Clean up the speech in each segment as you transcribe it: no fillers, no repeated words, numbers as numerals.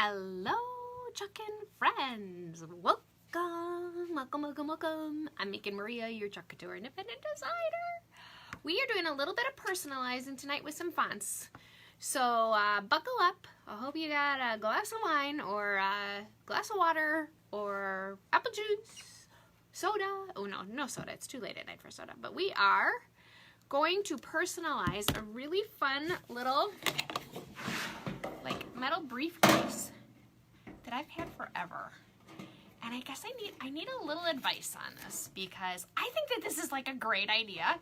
Hello, Chuckin' friends. Welcome. I'm making Maria, your Chalk Couture independent designer. We are doing a little bit of personalizing tonight with some fonts. So buckle up. I hope you got a glass of wine or a glass of water or apple juice, soda. Oh no soda. It's too late at night for soda. But we are going to personalize a really fun little metal briefcase that I've had forever. And I guess I need a little advice on this because I think that this is like a great idea.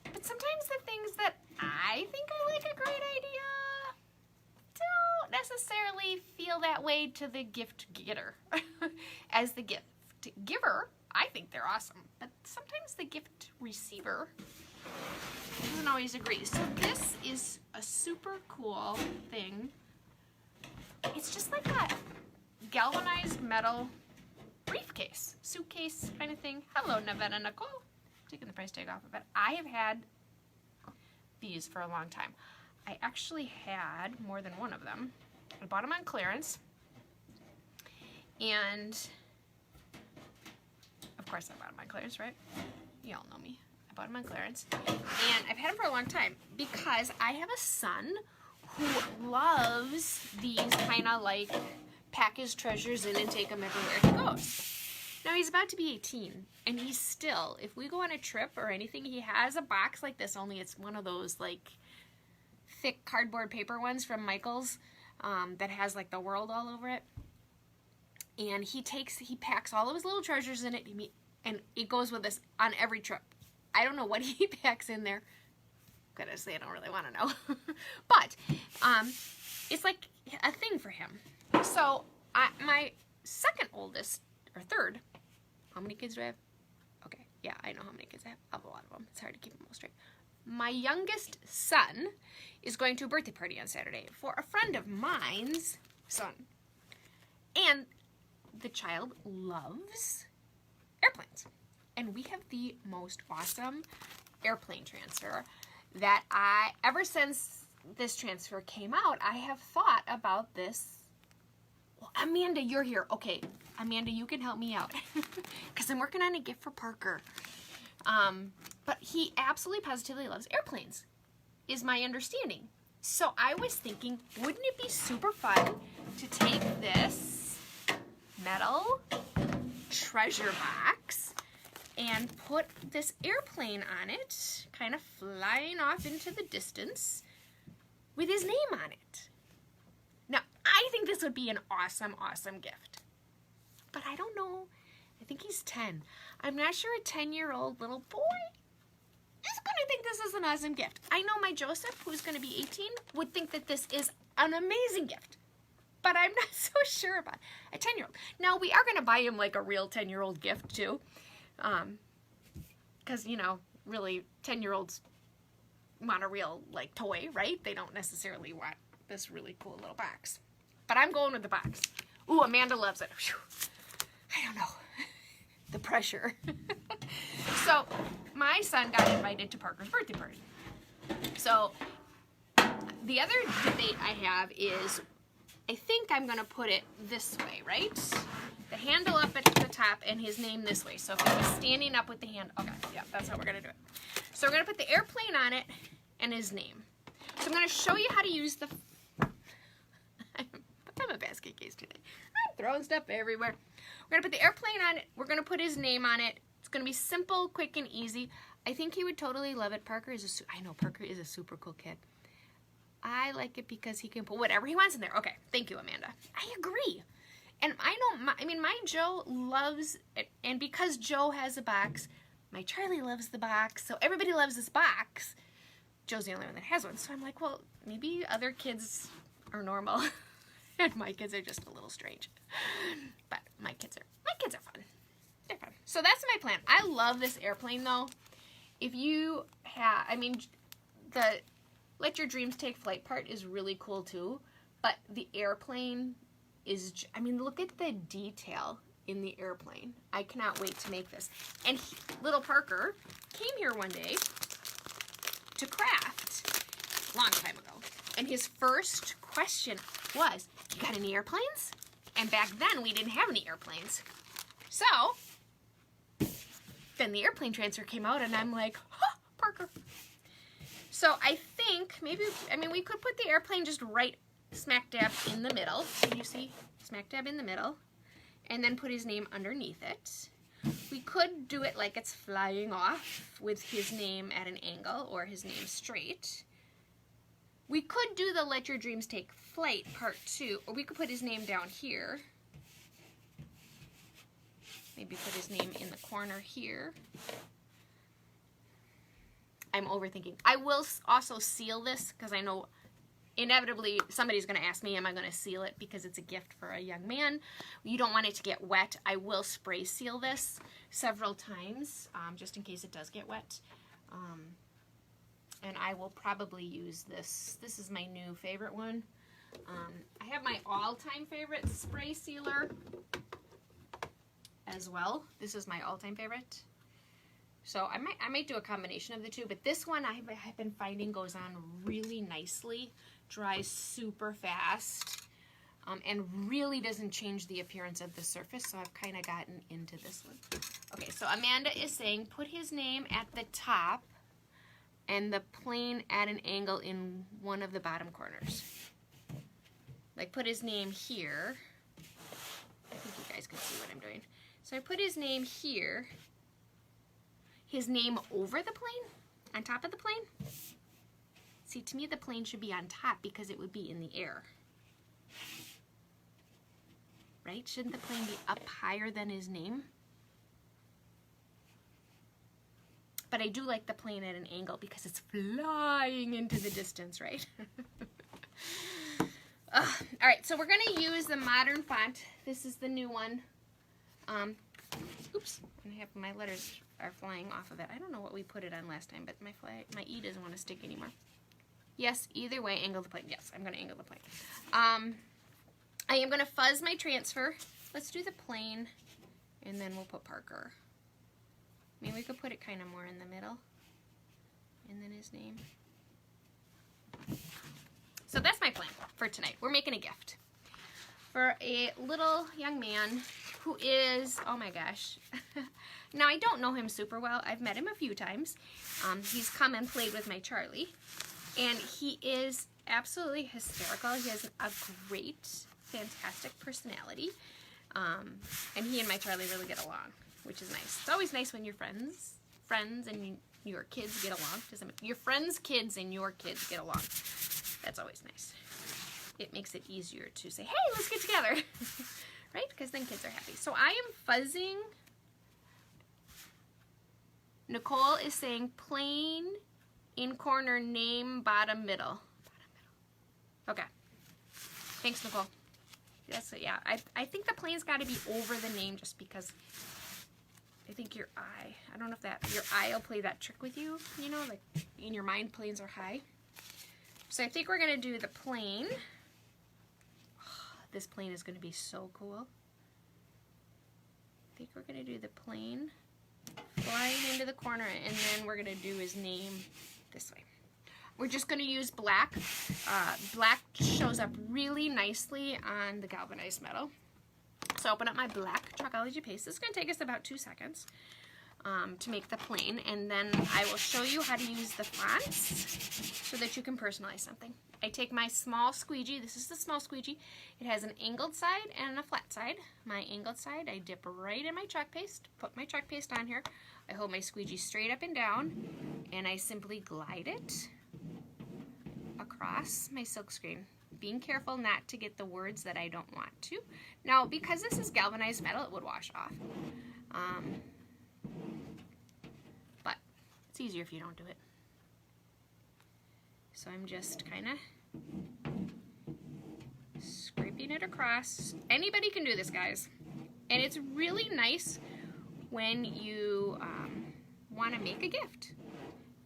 But sometimes the things that I think are like a great idea don't necessarily feel that way to the gift getter. As the gift giver, I think they're awesome. But sometimes the gift receiver doesn't always agree. So this is a super cool thing. It's just like a galvanized metal briefcase, suitcase kind of thing. Hello, Nevada Nicole. Taking the price tag off of it. I have had these for a long time. I actually had more than one of them. I bought them on clearance. And of course I bought them on clearance, right? You all know me. I bought them on clearance. And I've had them for a long time because I have a son who loves these kind of like pack his treasures in and take them everywhere he goes. Now he's about to be 18 and he's still, if we go on a trip or anything, he has a box like this, only it's one of those like thick cardboard paper ones from Michael's that has like the world all over it. And he packs all of his little treasures in it and it goes with us on every trip. I don't know what he packs in there. Goodness, I don't really want to know. But it's like a thing for him. So my second oldest, or third, how many kids do I have? Okay, yeah, I know how many kids I have. I have a lot of them. It's hard to keep them all straight. My youngest son is going to a birthday party on Saturday for a friend of mine's son. And the child loves airplanes. And we have the most awesome airplane transfer that ever since this transfer came out, I have thought about this. Well, Amanda, you're here. Okay, Amanda, you can help me out because I'm working on a gift for Parker. But he absolutely positively loves airplanes, is my understanding. So I was thinking, wouldn't it be super fun to take this metal treasure box and put this airplane on it, kind of flying off into the distance with his name on it. Now, I think this would be an awesome, awesome gift. But I don't know. I think he's 10. I'm not sure a 10-year-old little boy is going to think this is an awesome gift. I know my Joseph, who's going to be 18, would think that this is an amazing gift. But I'm not so sure about a 10-year-old. Now, we are going to buy him like a real 10-year-old gift, too. Because, you know, really 10-year-olds want a real like toy, right? They don't necessarily want this really cool little box. But I'm going with the box. Ooh, Amanda loves it. Whew. I don't know. The pressure. So my son got invited to Parker's birthday party. So the other debate I have is, I think I'm going to put it this way, right? The handle up at the top and his name this way. So if he was standing up with the hand, okay, yeah, that's how we're going to do it. So we're going to put the airplane on it and his name. So I'm going to show you how to use the, I'm a basket case today. I'm throwing stuff everywhere. We're going to put the airplane on it. We're going to put his name on it. It's going to be simple, quick, and easy. I think he would totally love it. Parker is I know Parker is a super cool kid. I like it because he can put whatever he wants in there. Okay, thank you, Amanda. I agree. And I know, my Joe loves it. And because Joe has a box, my Charlie loves the box. So everybody loves this box. Joe's the only one that has one. So I'm like, well, maybe other kids are normal. And my kids are just a little strange. But my kids are fun. They're fun. So that's my plan. I love this airplane though. If you have, the Let Your Dreams Take Flight part is really cool too. But the airplane is, look at the detail in the airplane. I cannot wait to make this. And little Parker came here one day to craft, long time ago, And his first question was, you got any airplanes? And back then, we didn't have any airplanes. So, then the airplane transfer came out, and I'm like, huh, Parker. So I think maybe, I mean, we could put the airplane just right smack dab in the middle. Can you see? Smack dab in the middle. And then put his name underneath it. We could do it like it's flying off with his name at an angle or his name straight. We could do the Let Your Dreams Take Flight part 2, or we could put his name down here. Maybe put his name in the corner here. I'm overthinking. I will also seal this because I know inevitably somebody's going to ask me, am I going to seal it because it's a gift for a young man? You don't want it to get wet. I will spray seal this several times just in case it does get wet. And I will probably use this. This is my new favorite one. I have my all-time favorite spray sealer as well. This is my all-time favorite. So I might do a combination of the two, but this one I've been finding goes on really nicely, dries super fast, and really doesn't change the appearance of the surface, so I've kind of gotten into this one. Okay, so Amanda is saying put his name at the top and the plane at an angle in one of the bottom corners. Like put his name here. I think you guys can see what I'm doing. So I put his name here. His name over the plane, on top of the plane. See, to me the plane should be on top because it would be in the air. Right? Shouldn't the plane be up higher than his name? But I do like the plane at an angle because it's flying into the distance, right? All right, so we're going to use the modern font. This is the new one. Oops, I have my letters are flying off of it. I don't know what we put it on last time, but my E doesn't want to stick anymore. Yes, either way, angle the plane. Yes, I'm going to angle the plane. I am going to fuzz my transfer. Let's do the plane, and then we'll put Parker. I mean, we could put it kind of more in the middle, and then his name. So that's my plan for tonight. We're making a gift for a little young man who is, oh my gosh. Now, I don't know him super well. I've met him a few times. He's come and played with my Charlie, and he is absolutely hysterical. He has a great, fantastic personality, and he and my Charlie really get along, which is nice. It's always nice when your friends and your kids get along. Your friends' kids and your kids get along. That's always nice. It makes it easier to say, hey, let's get together, right? Because then kids are happy. So I am fuzzing. Nicole is saying plain in corner, name, bottom, middle. Okay. Thanks, Nicole. That's it, yeah. I think the plane's got to be over the name just because I think your eye, I don't know if that, your eye will play that trick with you, you know, like in your mind, planes are high. So I think we're going to do the plane. Oh, this plane is going to be so cool. I think we're going to do the plane flying into the corner, and then we're going to do his name this way. We're just going to use black. Black shows up really nicely on the galvanized metal. So open up my black Chalkology paste. This is going to take us about 2 seconds to make the plane, and then I will show you how to use the fonts so that you can personalize something. I take my small squeegee. This is the small squeegee. It has an angled side and a flat side. My angled side, I dip right in my chalk paste, put my chalk paste on here. I hold my squeegee straight up and down, and I simply glide it across my silk screen, being careful not to get the words that I don't want to. Now, because this is galvanized metal, it would wash off. But it's easier if you don't do it. So I'm just kind of scraping it across. Anybody can do this, guys. And it's really nice when you want to make a gift.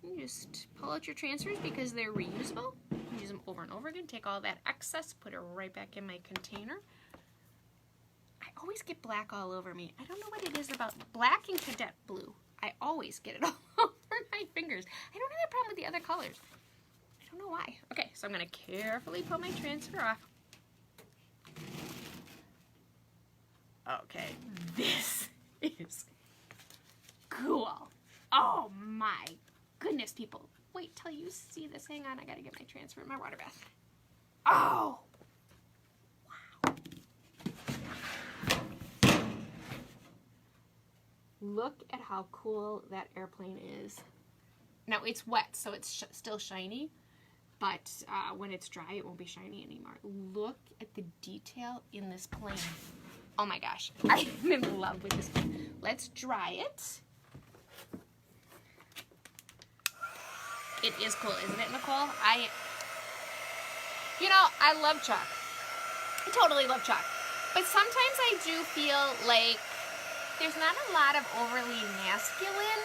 You just pull out your transfers because they're reusable. Use them over and over again. Take all that excess, put it right back in my container. I always get black all over me. I don't know what it is about black and cadet blue. I always get it all over my fingers. I don't have that problem with the other colors. I don't know why. Okay, so I'm gonna carefully pull my transfer off. Okay, this is cool. Oh my goodness, people. Wait till you see this. Hang on, I gotta get my transfer in my water bath. Oh, wow. Look at how cool that airplane is. Now it's wet, so it's still shiny, but when it's dry, it won't be shiny anymore. Look at the detail in this plane. Oh my gosh, I'm in love with this plane. Let's dry it. It is cool, isn't it, Nicole? You know, I love chalk. I totally love chalk. But sometimes I do feel like there's not a lot of overly masculine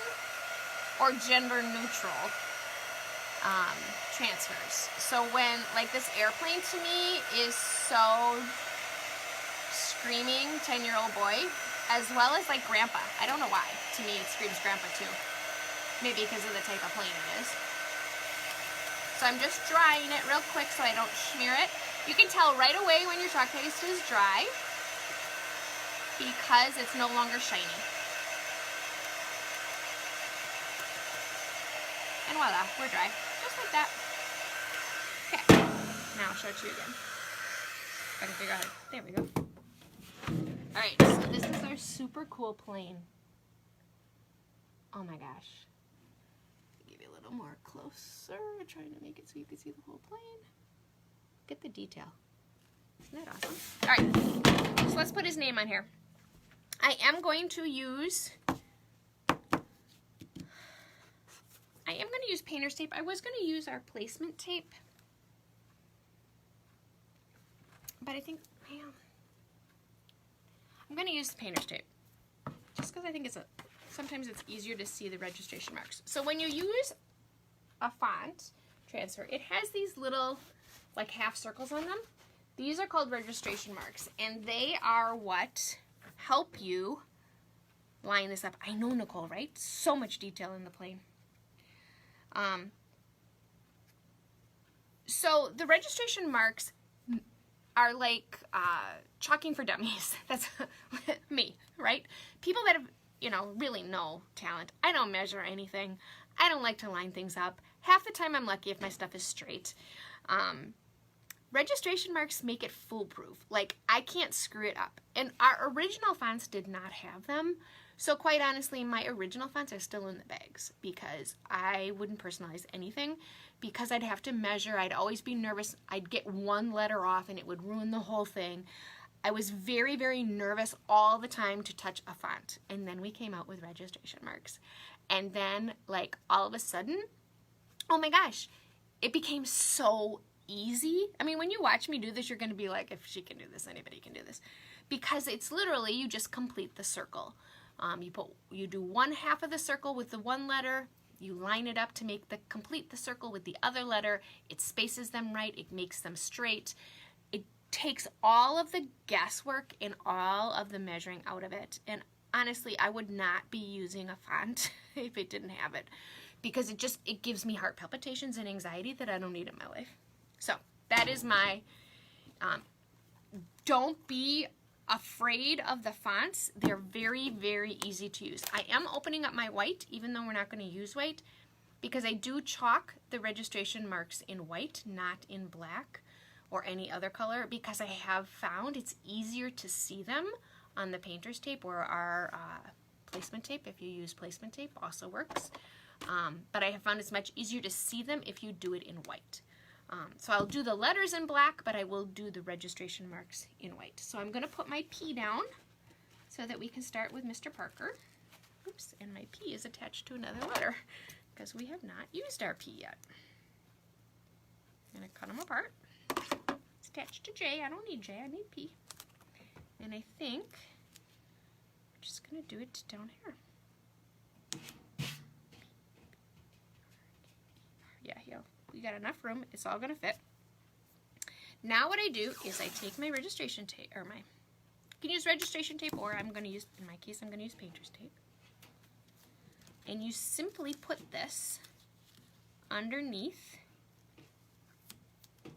or gender neutral transfers. So when, like, this airplane to me is so screaming 10-year-old boy, as well as like grandpa. I don't know why. To me, it screams grandpa too. Maybe because of the type of plane it is. So I'm just drying it real quick so I don't smear it. You can tell right away when your chalk paste is dry because it's no longer shiny. And voila, we're dry. Just like that. Okay, now I'll show it to you again. If I can figure out how to, there we go. Alright, so this is our super cool plane. Oh my gosh. Give you a little more closer, trying to make it so you can see the whole plane. Get the detail. Isn't that awesome? Alright, so let's put his name on here. I am going to use painter's tape. I was going to use our placement tape, but I think, man, I'm going to use the painter's tape just because I think sometimes it's easier to see the registration marks. So when you use a font transfer, it has these little like half circles on them. These are called registration marks, and they are what help you line this up. I know, Nicole, right? So much detail in the plane. So the registration marks are like chalking for dummies. That's me, right? People that have, really no talent. I don't measure anything. I don't like to line things up. Half the time I'm lucky if my stuff is straight. Registration marks make it foolproof. Like, I can't screw it up. And our original fonts did not have them. So quite honestly, my original fonts are still in the bags because I wouldn't personalize anything because I'd have to measure. I'd always be nervous. I'd get one letter off and it would ruin the whole thing. I was very, very nervous all the time to touch a font. And then we came out with registration marks. And then, like, all of a sudden, oh my gosh, it became so easy. I mean, when you watch me do this, you're going to be like, if she can do this, anybody can do this. Because it's literally, you just complete the circle. You do one half of the circle with the one letter, you line it up to complete the circle with the other letter, it spaces them right, it makes them straight. It takes all of the guesswork and all of the measuring out of it. And honestly, I would not be using a font if it didn't have it, because it gives me heart palpitations and anxiety that I don't need in my life. So that is my, don't be afraid of the fonts. They're very, very easy to use. I am opening up my white, even though we're not going to use white, because I do chalk the registration marks in white, not in black or any other color, because I have found it's easier to see them on the painter's tape or our placement tape. If you use placement tape, also works. But I have found it's much easier to see them if you do it in white. So I'll do the letters in black, but I will do the registration marks in white. So I'm going to put my P down so that we can start with Mr. Parker. Oops, and my P is attached to another letter because we have not used our P yet. I'm going to cut them apart. It's attached to J. I don't need J, I need P. And I think I'm just going to do it down here. Yeah. We got enough room. It's all going to fit. Now what I do is I take my registration tape, you can use registration tape, or I'm going to use, in my case, I'm going to use painter's tape. And you simply put this underneath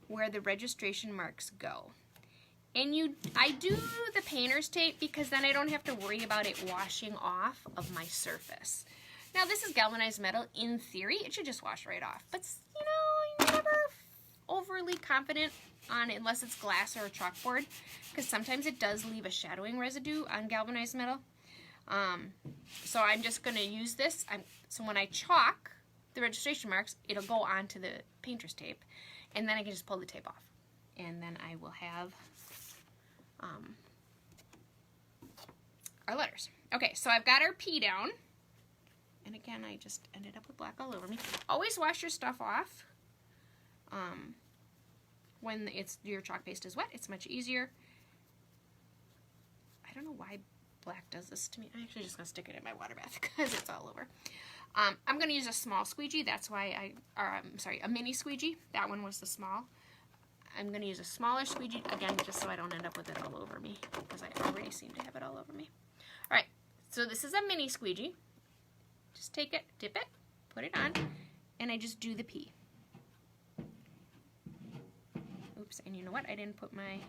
where the registration marks go. And I do the painter's tape because then I don't have to worry about it washing off of my surface. Now this is galvanized metal. In theory, it should just wash right off. But you know, I'm never overly confident on it unless it's glass or a chalkboard, because sometimes it does leave a shadowing residue on galvanized metal. So I'm just going to use this. So when I chalk the registration marks, it'll go onto the painter's tape, and then I can just pull the tape off. And then I will have our letters. Okay, so I've got our P down. And again, I just ended up with black all over me. Always wash your stuff off when your chalk paste is wet. It's much easier. I don't know why black does this to me. I'm actually just going to stick it in my water bath because it's all over. I'm going to use a small squeegee. That's why a mini squeegee. That one was the small. I'm going to use a smaller squeegee, again, just so I don't end up with it all over me, because I already seem to have it all over me. All right, so this is a mini squeegee. Just take it, dip it, put it on, and I just do the P. Oops, and you know what? I didn't put my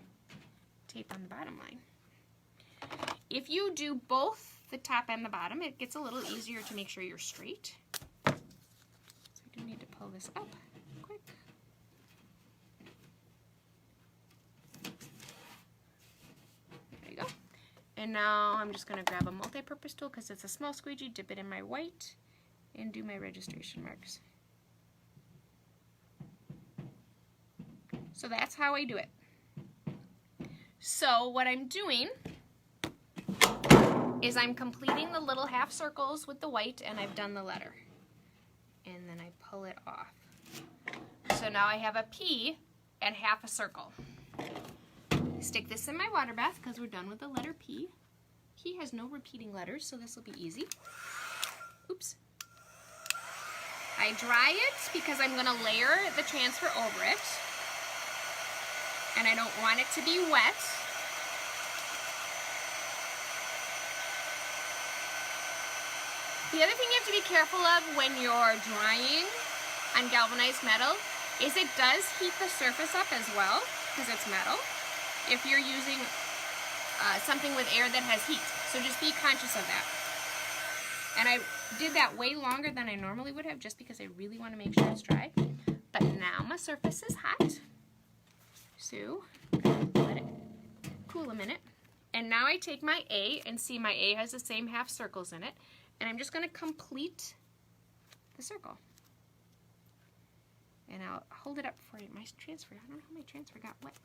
tape on the bottom line. If you do both the top and the bottom, it gets a little easier to make sure you're straight. So I do need to pull this up quick. There you go. And now I'm just going to grab a multi-purpose tool because it's a small squeegee, dip it in my white, and do my registration marks. So that's how I do it. So what I'm doing is I'm completing the little half circles with the white, and I've done the letter. And then I pull it off. So now I have a P and half a circle. Stick this in my water bath because we're done with the letter P. P has no repeating letters, so this will be easy. Oops. I dry it because I'm going to layer the transfer over it. And I don't want it to be wet. The other thing you have to be careful of when you're drying on galvanized metal is it does heat the surface up as well, because it's metal, if you're using something with air that has heat. So just be conscious of that. And I did that way longer than I normally would have just because I really want to make sure it's dry. But now my surface is hot. So let it cool a minute. And now I take my A, and see my A has the same half circles in it. And I'm just going to complete the circle. And I'll hold it up for my transfer. I don't know how my transfer got wet.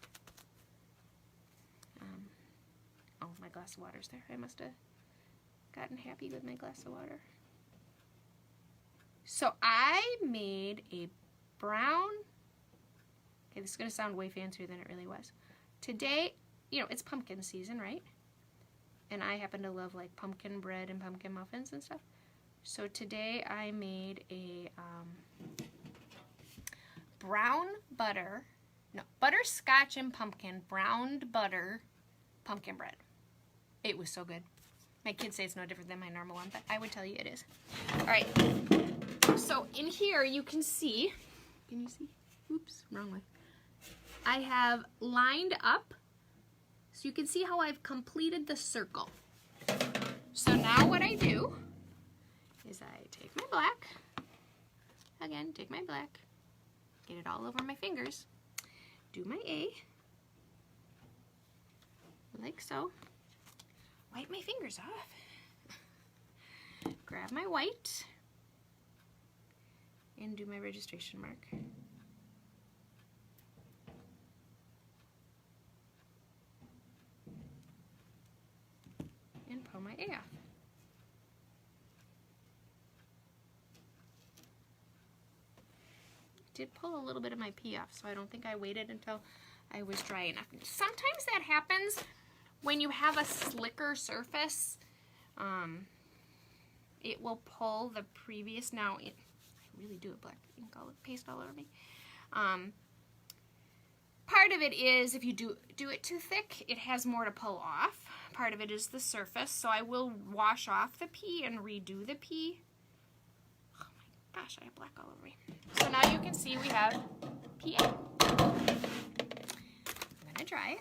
Oh, my glass of water's there. I must have gotten happy with my glass of water. So I made a brown... Okay, this is going to sound way fancier than it really was. Today, you know, it's pumpkin season, right? And I happen to love like pumpkin bread and pumpkin muffins and stuff. So today I made a butterscotch and pumpkin browned butter pumpkin bread. It was so good. My kids say it's no different than my normal one, but I would tell you it is. All right. So in here you can see, oops, wrong way. I have lined up, so you can see how I've completed the circle. So now what I do is I take my black, again, take my black, get it all over my fingers, do my A, like so, wipe my fingers off, grab my white, and do my registration mark. And pull my A off. Did pull a little bit of my P off, so I don't think I waited until I was dry enough. Sometimes that happens when you have a slicker surface. It will pull the previous, I really do have black ink paste all over me. Part of it is if you do it too thick, it has more to pull off. Part of it is the surface, so I will wash off the P and redo the P. Oh my gosh, I have black all over me. So now you can see we have PA. I dry it.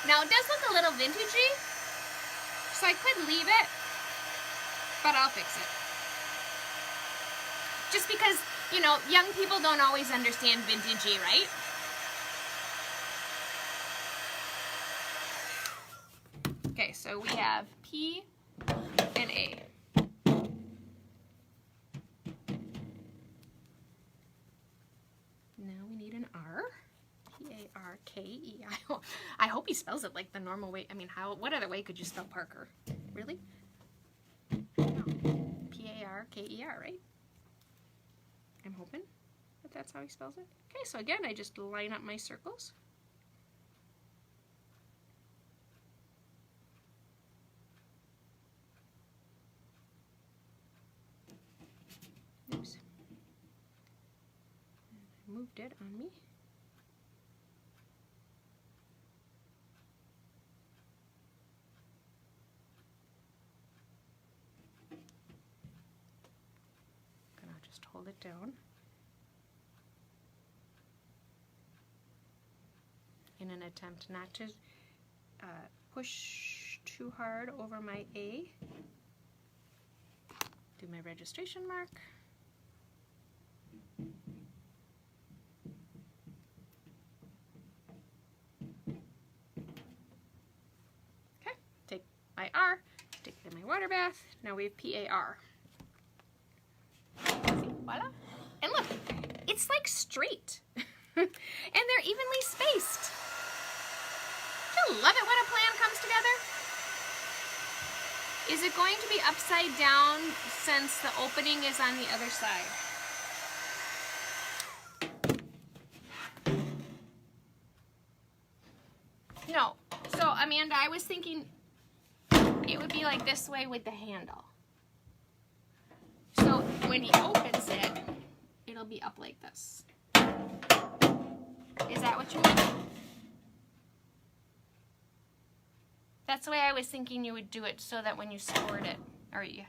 Now it does look a little vintagey, so I could leave it, but I'll fix it. Just because, you know, young people don't always understand vintagey, right? Okay, so we have P and A. Now we need an R. P-A-R-K-E-I. I hope he spells it like the normal way. I mean, what other way could you spell Parker? Really? No. P-A-R-K-E-R, right? I'm hoping that that's how he spells it. Okay, so again, I just line up my circles. Oops. I moved it on me. Just hold it down in an attempt not to push too hard over my A. Do my registration mark. Okay, take my R, stick it in my water bath. Now we have P-A-R. Voila. And look, it's like straight. And they're evenly spaced. Don't you love it when a plan comes together? Is it going to be upside down since the opening is on the other side? No. So, Amanda, I was thinking it would be like this way with the handle. So when he opens it, it'll be up like this. Is that what you mean? That's the way I was thinking you would do it, so that when you stored it, or you,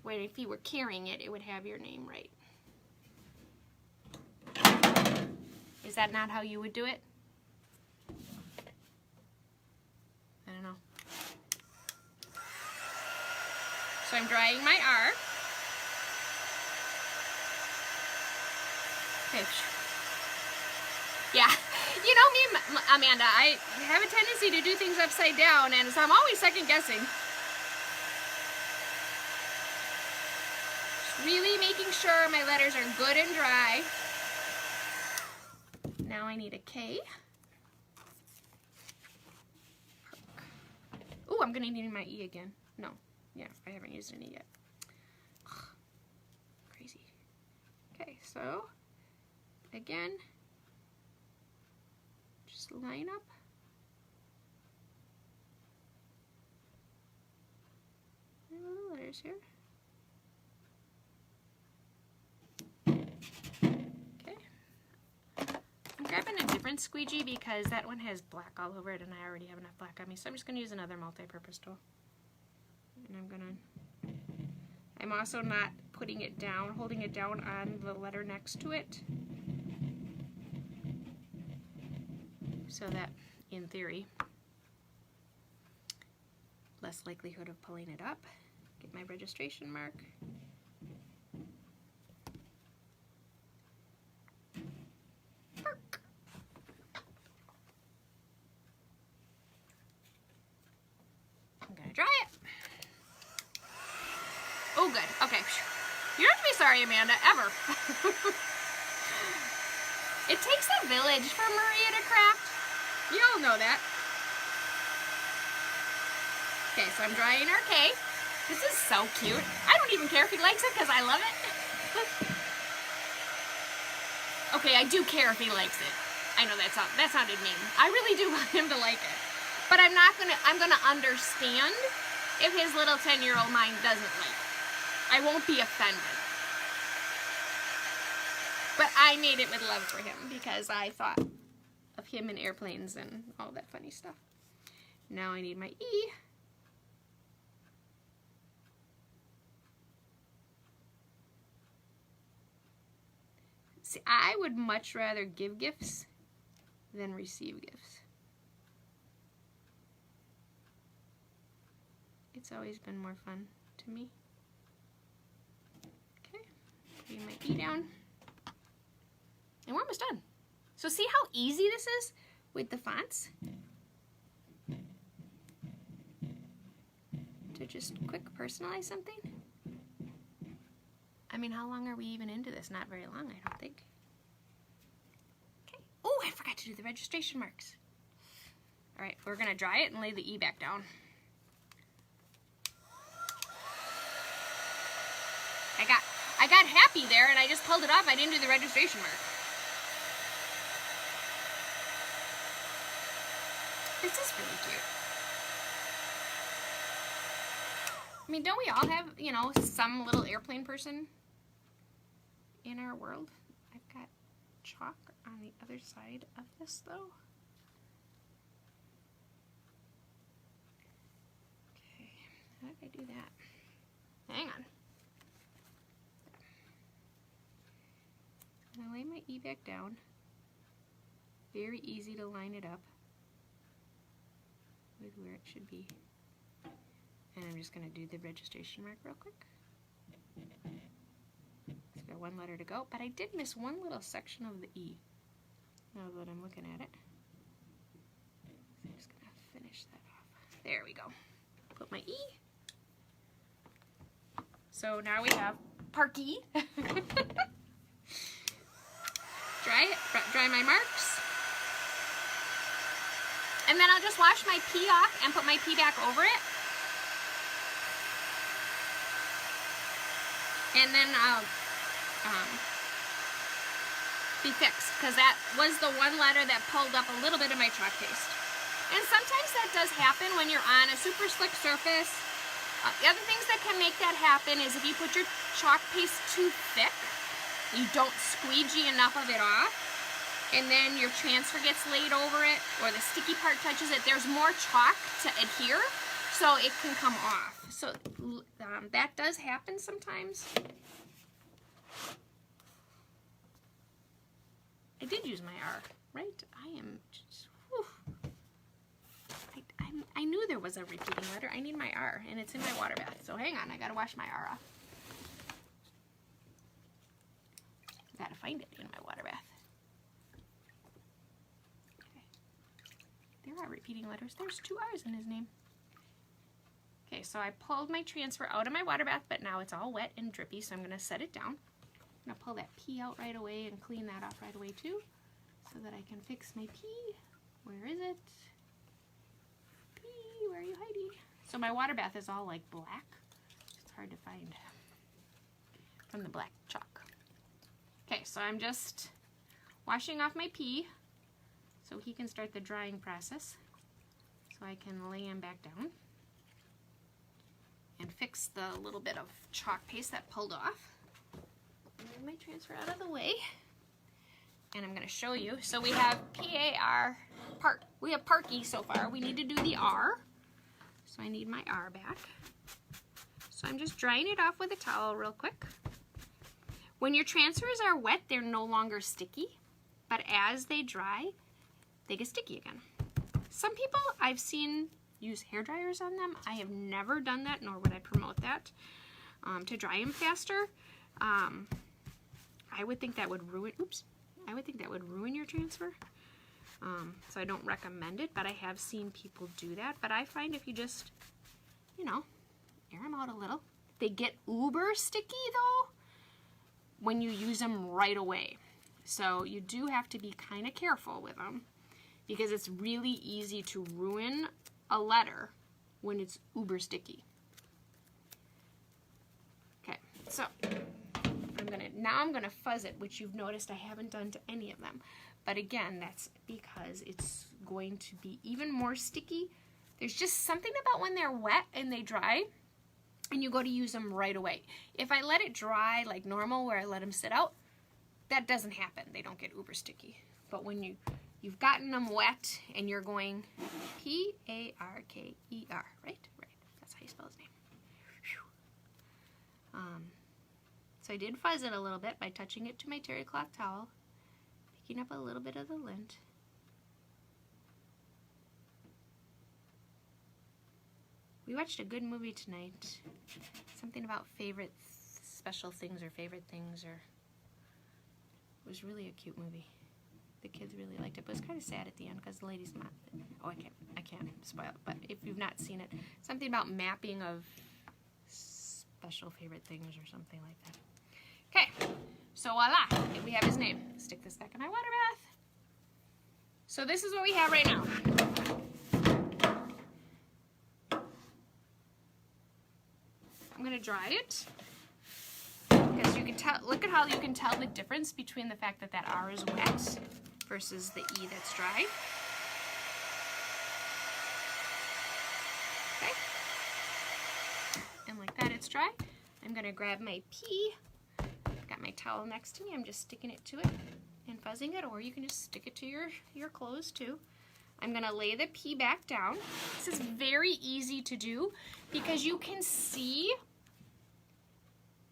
wait, if you were carrying it, it would have your name right. Is that not how you would do it? I don't know. So I'm drying my R. Okay. Yeah, you know me, Amanda, I have a tendency to do things upside down, and so I'm always second guessing. Just really making sure my letters are good and dry. Now I need a K. Ooh, I'm gonna need my E again. No, yeah, I haven't used an E yet. Ugh, crazy. Okay, so again, just line up. My little letters here. Okay. I'm grabbing a different squeegee because that one has black all over it and I already have enough black on me. So I'm just going to use another multi-purpose tool. And I'm also not putting it down, holding it down on the letter next to it. So that, in theory, less likelihood of pulling it up. Get my registration mark. I'm gonna dry it. Oh, good. Okay. You don't have to be sorry, Amanda, ever. It takes a village for Maria to craft. You all know that. Okay, so I'm drying our K. This is so cute. I don't even care if he likes it because I love it. Okay, I do care if he likes it. I know that sounded mean. I really do want him to like it. But I'm gonna understand if his little 10-year-old mind doesn't like it. I won't be offended. But I made it with love for him because I thought of him in airplanes and all that funny stuff. Now I need my E. See, I would much rather give gifts than receive gifts. It's always been more fun to me. Okay, putting my E down. And we're almost done. So see how easy this is with the fonts? To just quick personalize something. I mean, how long are we even into this? Not very long, I don't think. Okay. Oh, I forgot to do the registration marks. All right, we're gonna dry it and lay the E back down. I got happy there and I just pulled it off. I didn't do the registration mark. This is really cute. I mean, don't we all have, you know, some little airplane person in our world? I've got chalk on the other side of this, though. Okay, how did I do that? Hang on. I'm gonna lay my E back down. Very easy to line it up with where it should be. And I'm just going to do the registration mark real quick. It's got one letter to go, but I did miss one little section of the E. Now that I'm looking at it. So I'm just going to finish that off. There we go. Put my E. So now we have Parky. Dry my marks. And then I'll just wash my P off and put my P back over it. And then I'll be fixed, because that was the one letter that pulled up a little bit of my chalk paste. And sometimes that does happen when you're on a super slick surface. The other things that can make that happen is if you put your chalk paste too thick, you don't squeegee enough of it off, and then your transfer gets laid over it, or the sticky part touches it, there's more chalk to adhere, so it can come off. So that does happen sometimes. I did use my R, right? I am just, whew. I knew there was a repeating letter. I need my R, and it's in my water bath. So hang on, I gotta wash my R off. Gotta find it in my water bath. Okay. There are repeating letters. There's 2 R's in his name. Okay, so I pulled my transfer out of my water bath, but now it's all wet and drippy, so I'm gonna set it down. I'm gonna pull that P out right away and clean that off right away too, so that I can fix my P. Where is it? P, where are you hiding? So my water bath is all like black. It's hard to find from the black chalk. Okay, so I'm just washing off my P so he can start the drying process, so I can lay him back down and fix the little bit of chalk paste that pulled off. Move my transfer out of the way, and I'm going to show you. So we have P-A-R, we have Parky so far. We need to do the R, so I need my R back. So I'm just drying it off with a towel real quick. When your transfers are wet, they're no longer sticky, but as they dry, they get sticky again. Some people I've seen use hair dryers on them. I have never done that, nor would I promote that, to dry them faster. I would think that would ruin, I would think that would ruin your transfer. So I don't recommend it, but I have seen people do that. But I find if you just, you know, air them out a little. They get uber sticky though when you use them right away. So you do have to be kind of careful with them, because it's really easy to ruin a letter when it's uber sticky. Okay, so I'm gonna fuzz it, which you've noticed I haven't done to any of them. But again, that's because it's going to be even more sticky. There's just something about when they're wet and they dry, and you go to use them right away. If I let it dry like normal, where I let them sit out, that doesn't happen. They don't get uber sticky. But when you've gotten them wet and you're going P-A-R-K-E-R, right? Right. That's how you spell his name. So So I did fuzz it a little bit by touching it to my terry cloth towel, picking up a little bit of the lint. We watched a good movie tonight. Something about favorite special things or favorite things, or it was really a cute movie. The kids really liked it, but it was kind of sad at the end because the lady's map. Oh, I can't spoil it, but if you've not seen it, something about mapping of special favorite things or something like that. Okay, so voila, we have his name. Stick this back in my water bath. So this is what we have right now. I'm gonna dry it because you can tell. Look at how you can tell the difference between the fact that that R is wet versus the E that's dry. Okay, and like that, it's dry. I'm gonna grab my P. I've got my towel next to me. I'm just sticking it to it and fuzzing it, or you can just stick it to your clothes too. I'm gonna lay the P back down. This is very easy to do because you can see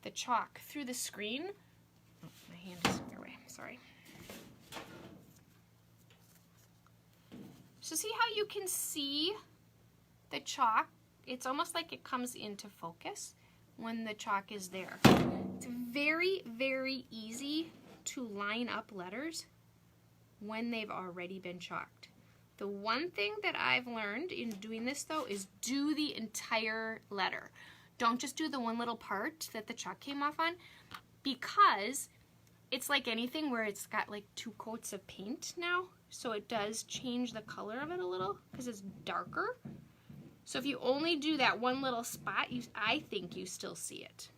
the chalk through the screen. Oh, my hand is in your way, sorry. So see how you can see the chalk? It's almost like it comes into focus when the chalk is there. It's very, very easy to line up letters when they've already been chalked. The one thing that I've learned in doing this though is do the entire letter. Don't just do the one little part that the chalk came off on, because it's like anything where it's got like 2 coats of paint now, so it does change the color of it a little because it's darker. So if you only do that one little spot, I think you still see it.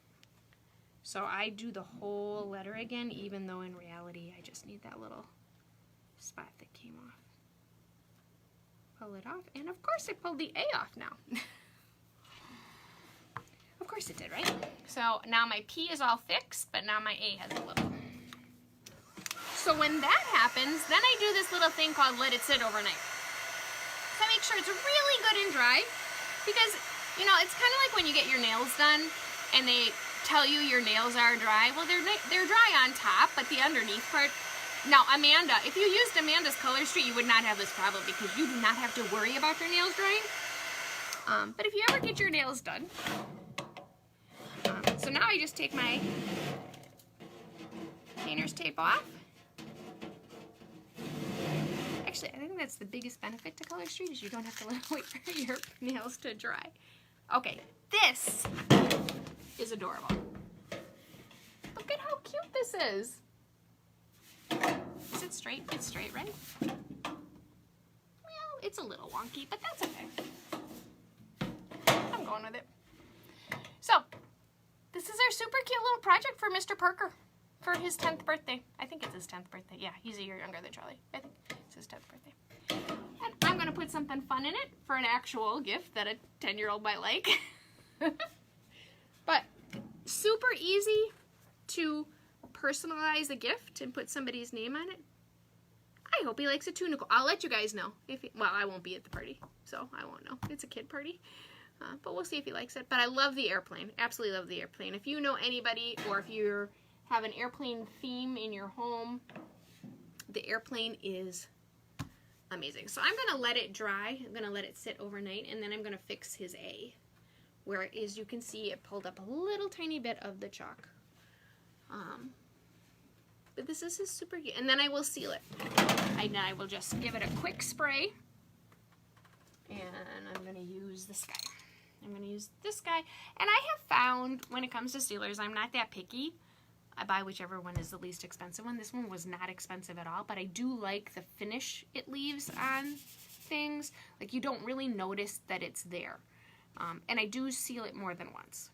So I do the whole letter again, even though in reality I just need that little spot that came off. Pull it off, and of course I pulled the A off now. Of course it did, right? So now my P is all fixed, but now my A has a little. So when that happens, then I do this little thing called let it sit overnight. So I make sure it's really good and dry, because, you know, it's kind of like when you get your nails done and they tell you your nails are dry. Well, they're dry on top, but the underneath part. Now, Amanda, if you used Amanda's Color Street, you would not have this problem because you do not have to worry about your nails drying. But if you ever get your nails done, so now I just take my painter's tape off. Actually, I think that's the biggest benefit to Color Street is you don't have to wait for your nails to dry. Okay, this is adorable. Look at how cute this is. Is it straight? It's straight, right? Well, it's a little wonky, but that's okay. I'm going with it. So, this is our super cute little project for Mr. Parker for his 10th birthday. I think it's his 10th birthday. Yeah, he's a year younger than Charlie. I think it's his 10th birthday. And I'm going to put something fun in it for an actual gift that a 10-year-old might like. But super easy to personalize a gift and put somebody's name on it. I hope he likes it too, Nicole. I'll let you guys know. Well, I won't be at the party, so I won't know. It's a kid party. But we'll see if he likes it. But I love the airplane. Absolutely love the airplane. If you know anybody, or if you have an airplane theme in your home, the airplane is amazing. So I'm going to let it dry. I'm going to let it sit overnight, and then I'm going to fix his A. Where, as you can see, it pulled up a little tiny bit of the chalk. But this is super cute. And then I will seal it. And I will just give it a quick spray. And I'm going to use this guy. I'm going to use this guy. And I have found, when it comes to sealers, I'm not that picky. I buy whichever one is the least expensive one. This one was not expensive at all, but I do like the finish it leaves on things. Like, you don't really notice that it's there. And I do seal it more than once.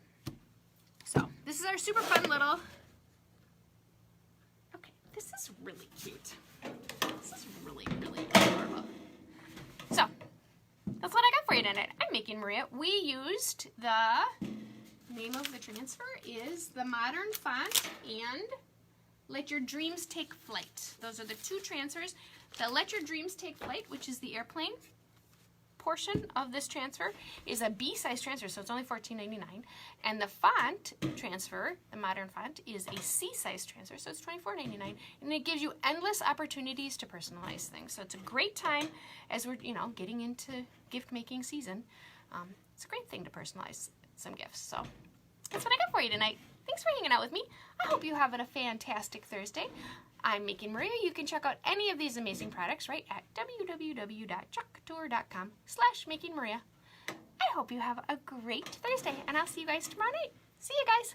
So, this is our super fun little... Okay, this is really cute. This is really, really adorable. So, that's what I got for you tonight. I'm making Maria. We used the name of the transfer is the Modern Font and Let Your Dreams Take Flight. Those are the two transfers. The Let Your Dreams Take Flight, which is the airplane, portion of this transfer is a B size transfer, so it's only $14.99. And the font transfer, the modern font, is a C size transfer, so it's $24.99. And it gives you endless opportunities to personalize things. So it's a great time as we're, getting into gift making season. It's a great thing to personalize some gifts. So that's what I got for you tonight. Thanks for hanging out with me. I hope you're having a fantastic Thursday. I'm Making Maria. You can check out any of these amazing products right at www.chalkcouture.com/makingmaria. I hope you have a great Thursday, and I'll see you guys tomorrow night. See you guys.